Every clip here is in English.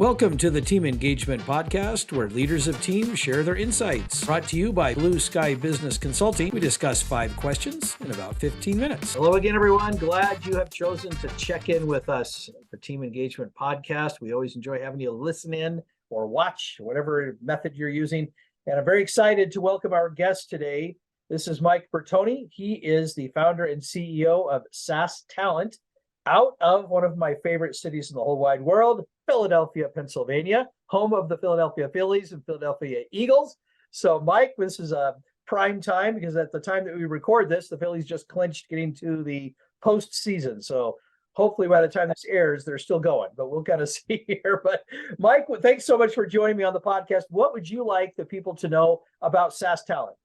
Welcome to the Team Engagement Podcast, where leaders of teams share their insights. Brought to you by Blue Sky Business Consulting. We discuss 5 questions in about 15 minutes. Hello again, everyone. Glad you have chosen to check in with us for Team Engagement Podcast. We always enjoy having you listen in or watch, whatever method you're using. And I'm very excited to welcome our guest today. This is Mike Bertoni. He is the founder and CEO of SaaS Talent, out of one of my favorite cities in the whole wide world, Philadelphia, Pennsylvania, home of the Philadelphia Phillies and Philadelphia Eagles. So, Mike, this is a prime time because at the time that we record this, the Phillies just clinched getting to the postseason. So hopefully by the time this airs, they're still going, but we'll kind of see here. But Mike, thanks so much for joining me on the podcast. What would you like the people to know about SaaS Talent?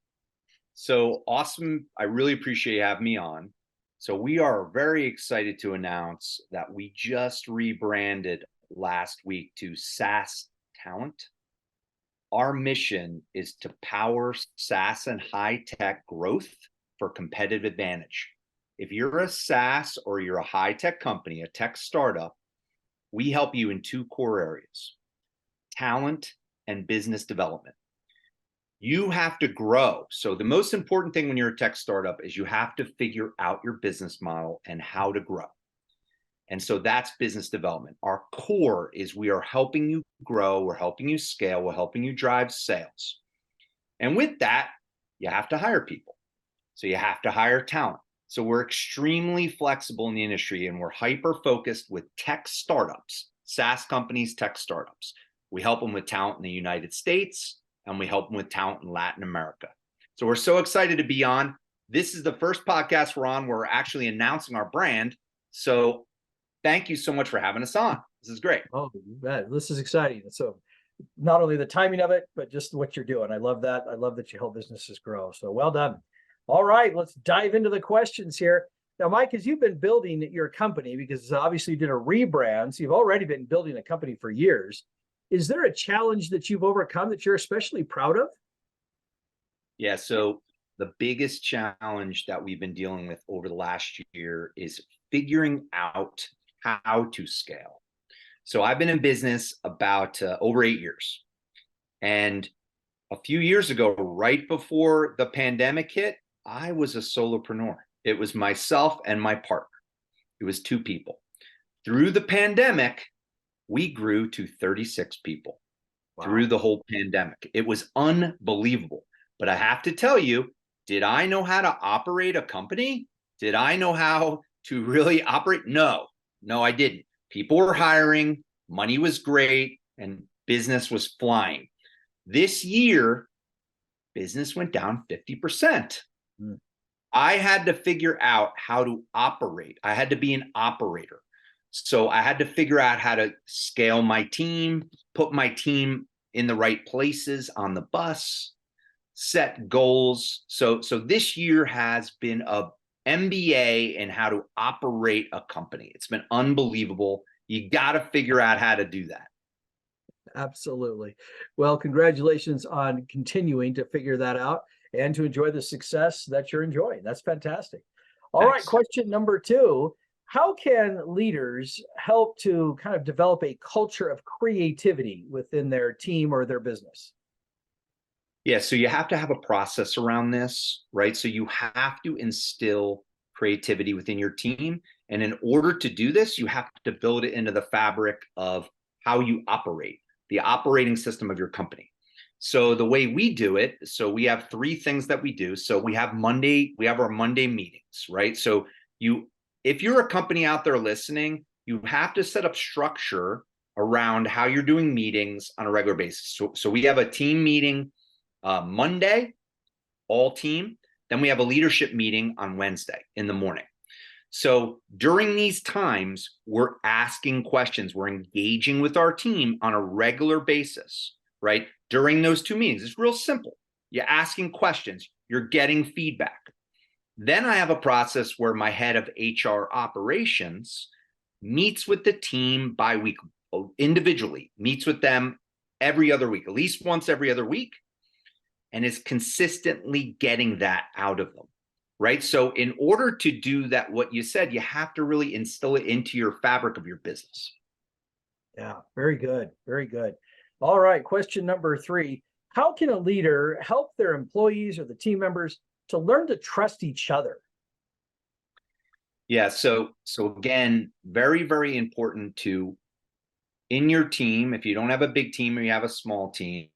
So awesome. I really appreciate you having me on. So we are very excited to announce that we just rebranded last week to SaaS Talent. Our mission is to power SaaS and high-tech growth for competitive advantage. If you're a SaaS or you're a high-tech company, a tech startup, we help you in 2 core areas: talent and business development. You have to grow. So the most important thing when you're a tech startup is you have to figure out your business model and how to grow. And so that's business development. Our core is we are helping you grow, we're helping you scale, we're helping you drive sales. And with that, you have to hire people. So you have to hire talent. So we're extremely flexible in the industry and we're hyper-focused with tech startups, SaaS companies, tech startups. We help them with talent in the United States, and we help them with talent in Latin America. So we're so excited to be on. This is the first podcast we're on where we're actually announcing our brand. So thank you so much for having us on. This is great. Oh, man, this is exciting. So not only the timing of it, but just what you're doing. I love that. I love that you help businesses grow. So well done. All right, let's dive into the questions here. Now, Mike, as you've been building your company, because obviously you did a rebrand, so you've already been building a company for years. Is there a challenge that you've overcome that you're especially proud of? Yeah, so the biggest challenge that we've been dealing with over the last year is figuring out how to scale. So I've been in business about over 8 years. And a few years ago, right before the pandemic hit, I was a solopreneur. It was myself and my partner. It was 2 people. Through the pandemic, we grew to 36 people. Wow. Through the whole pandemic. It was unbelievable. But I have to tell you, did I know how to operate a company? Did I know how to really operate? No, I didn't. People were hiring, money was great, and business was flying. This year, business went down 50%. I had to figure out how to operate. I had to be an operator. So I had to figure out how to scale my team, put my team in the right places on the bus, set goals. So this year has been a MBA in how to operate a company. It's been unbelievable. You got to figure out how to do that. Absolutely. Well, congratulations on continuing to figure that out and to enjoy the success that you're enjoying. That's fantastic. All right, question number 2. How can leaders help to kind of develop a culture of creativity within their team or their business? Yeah, so you have to have a process around this, right? So you have to instill creativity within your team. And in order to do this, you have to build it into the fabric of how you operate, the operating system of your company. So the way we do it, so we have 3 things that we do. So we have our Monday meetings, right? So if you're a company out there listening, you have to set up structure around how you're doing meetings on a regular basis. So we have a team meeting Monday, all team. Then we have a leadership meeting on Wednesday in the morning. So during these times, we're asking questions. We're engaging with our team on a regular basis, right? During those 2 meetings, it's real simple. You're asking questions. You're getting feedback. Then I have a process where my head of HR operations meets with the team bi-weekly, individually, meets with them every other week, at least once every other week, and is consistently getting that out of them, right? So in order to do that, what you said, you have to really instill it into your fabric of your business. Yeah, very good. Very good. All right. Question number 3. How can a leader help their employees or the team members to learn to trust each other? Yeah. So again, very, very important to in your team. If you don't have a big team or you have a small team,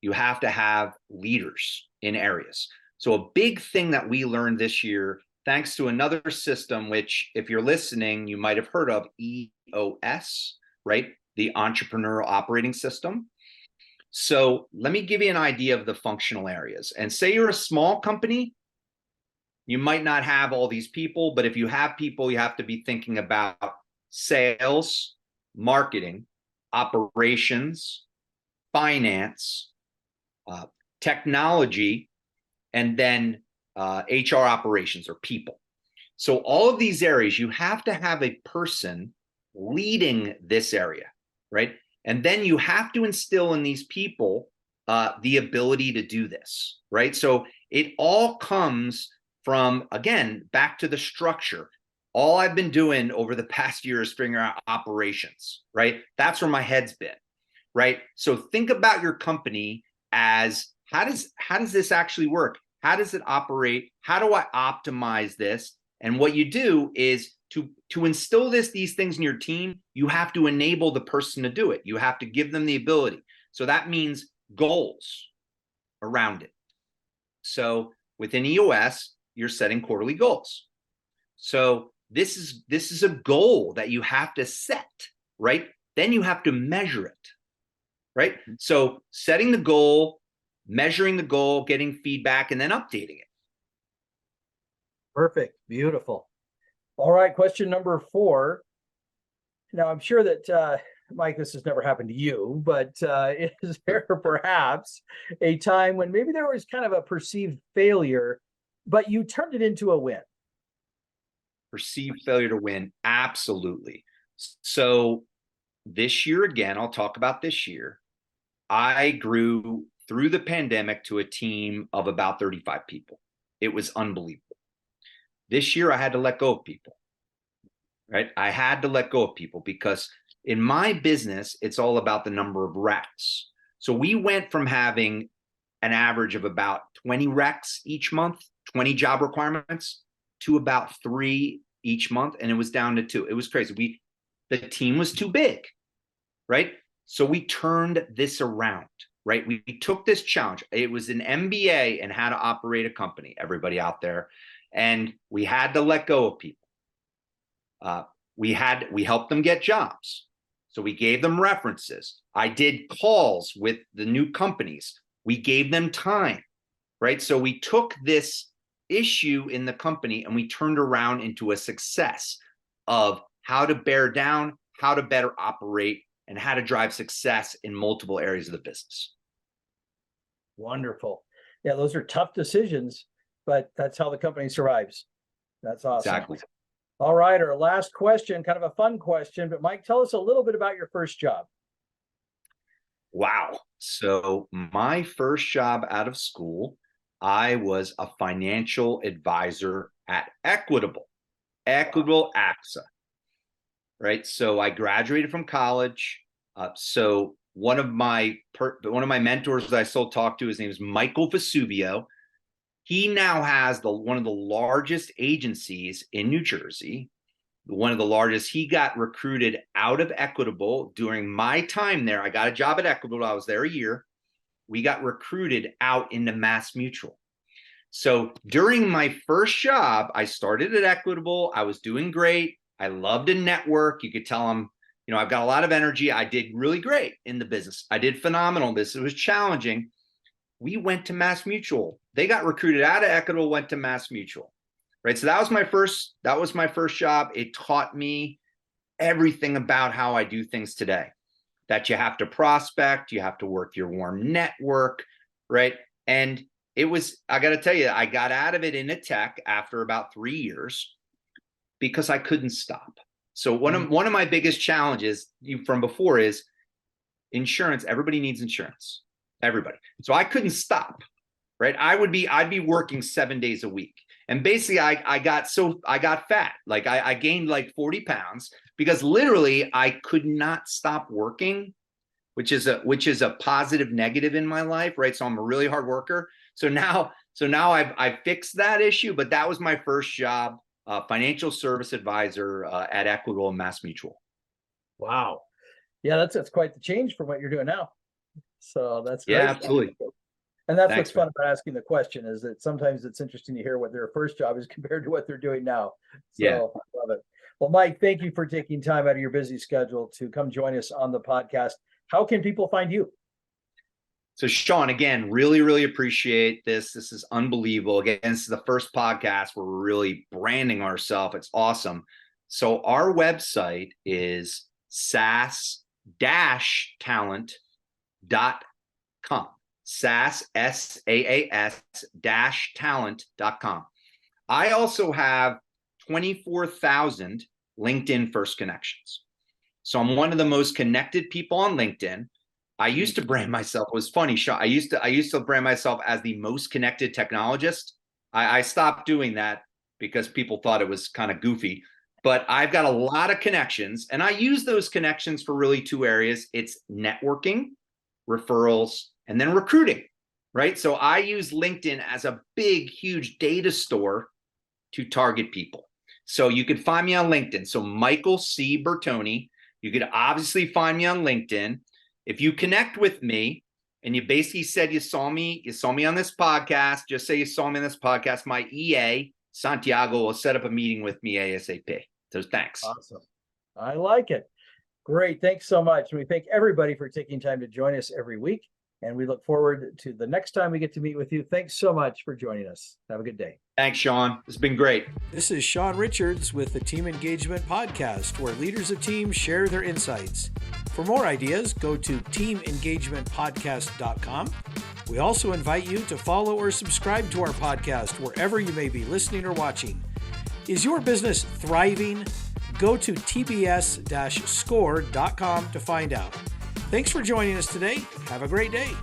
you have to have leaders in areas. So a big thing that we learned this year, thanks to another system, which if you're listening, you might have heard of EOS, right? The Entrepreneurial Operating System. So let me give you an idea of the functional areas. And say you're a small company, you might not have all these people, but if you have people, you have to be thinking about sales, marketing, operations, finance, uh, technology, and then HR operations or people. So all of these areas, you have to have a person leading this area, right? And then you have to instill in these people the ability to do this, right? So it all comes from, again, back to the structure. All I've been doing over the past year is figuring out operations, right? That's where my head's been, right? So think about your company as how does this actually work? How does it operate? How do I optimize this? And what you do is to instill these things in your team, you have to enable the person to do it. You have to give them the ability. So that means goals around it. So within EOS, you're setting quarterly goals. So this is a goal that you have to set, right? Then you have to measure it, right? So setting the goal, measuring the goal, getting feedback, and then updating it. Perfect. Beautiful. All right. Question number 4. Now, I'm sure that, Mike, this has never happened to you, but is there perhaps a time when maybe there was kind of a perceived failure, but you turned it into a win? Perceived failure to win, absolutely. So this year, again, I'll talk about this year. I grew through the pandemic to a team of about 35 people. It was unbelievable. This year, I had to let go of people, right? I had to let go of people because in my business, it's all about the number of recs. So we went from having an average of about 20 recs each month, 20 job requirements, to about 3 each month. And it was down to 2. It was crazy. The team was too big, right? So we turned this around, right? We took this challenge. It was an MBA in how to operate a company, everybody out there. And we had to let go of people. We helped them get jobs. So we gave them references. I did calls with the new companies. We gave them time, right? So we took this issue in the company and we turned around into a success of how to bear down, how to better operate, and how to drive success in multiple areas of the business. Wonderful. Yeah, those are tough decisions, but that's how the company survives. That's awesome. Exactly. All right, our last question, kind of a fun question, but Mike, tell us a little bit about your first job. Wow. So my first job out of school, I was a financial advisor at Equitable AXA, right? So I graduated from college. So one of my mentors that I still talk to, his name is Michael Vesuvio. He now has one of the largest agencies in New Jersey, one of the largest. He got recruited out of Equitable during my time there. I got a job at Equitable. I was there a year. We got recruited out into Mass Mutual. So during my first job, I started at Equitable. I was doing great. I loved to network. You could tell them, I've got a lot of energy. I did really great in the business. I did phenomenal in this. It was challenging. We went to Mass Mutual. They got recruited out of Equitable, went to Mass Mutual, right? So that was my first job. It taught me everything about how I do things today, that you have to prospect, you have to work your warm network, right? And I got to tell you, I got out of it in a tech after about 3 years because I couldn't stop. So one of my biggest challenges from before is insurance. Everybody needs insurance. Everybody. So I couldn't stop, right? I'd be working 7 days a week. And basically I got fat. Like I gained like 40 pounds because literally I could not stop working, which is a positive negative in my life, right? So I'm a really hard worker. So now I've fixed that issue, but that was my first job, financial service advisor at Equitable and Mass Mutual. Wow. Yeah, that's quite the change from what you're doing now. So that's great. Yeah, absolutely. And that's Thanks, what's fun man. about asking the question, is that sometimes it's interesting to hear what their first job is compared to what they're doing now. So Yeah. I love it. Well, Mike, thank you for taking time out of your busy schedule to come join us on the podcast. How can people find you? So Sean, again, really appreciate this. This is unbelievable. Again, this is the first podcast where we're really branding ourselves. It's awesome. So our website is SaaS-Talent.com. SaaS, SaaS-Talent.com. I also have 24,000 LinkedIn First Connections. So I'm one of the most connected people on LinkedIn. I used to brand myself, it was funny, Sean, I used to brand myself as the most connected technologist. I stopped doing that because people thought it was kind of goofy, but I've got a lot of connections, and I use those connections for really two areas. It's networking, referrals, and then recruiting, right? So I use LinkedIn as a big, huge data store to target people. So you could find me on LinkedIn. So Michael C. Bertoni, you could obviously find me on LinkedIn. If you connect with me and you basically said you saw me on this podcast, just say you saw me on this podcast, my EA, Santiago, will set up a meeting with me ASAP. So thanks. Awesome. I like it. Great. Thanks so much. We thank everybody for taking time to join us every week, and we look forward to the next time we get to meet with you. Thanks so much for joining us. Have a good day. Thanks, Sean. It's been great. This is Sean Richards with the Team Engagement Podcast, where leaders of teams share their insights. For more ideas, go to teamengagementpodcast.com. We also invite you to follow or subscribe to our podcast wherever you may be listening or watching. Is your business thriving? Go to tbs-score.com to find out. Thanks for joining us today. Have a great day.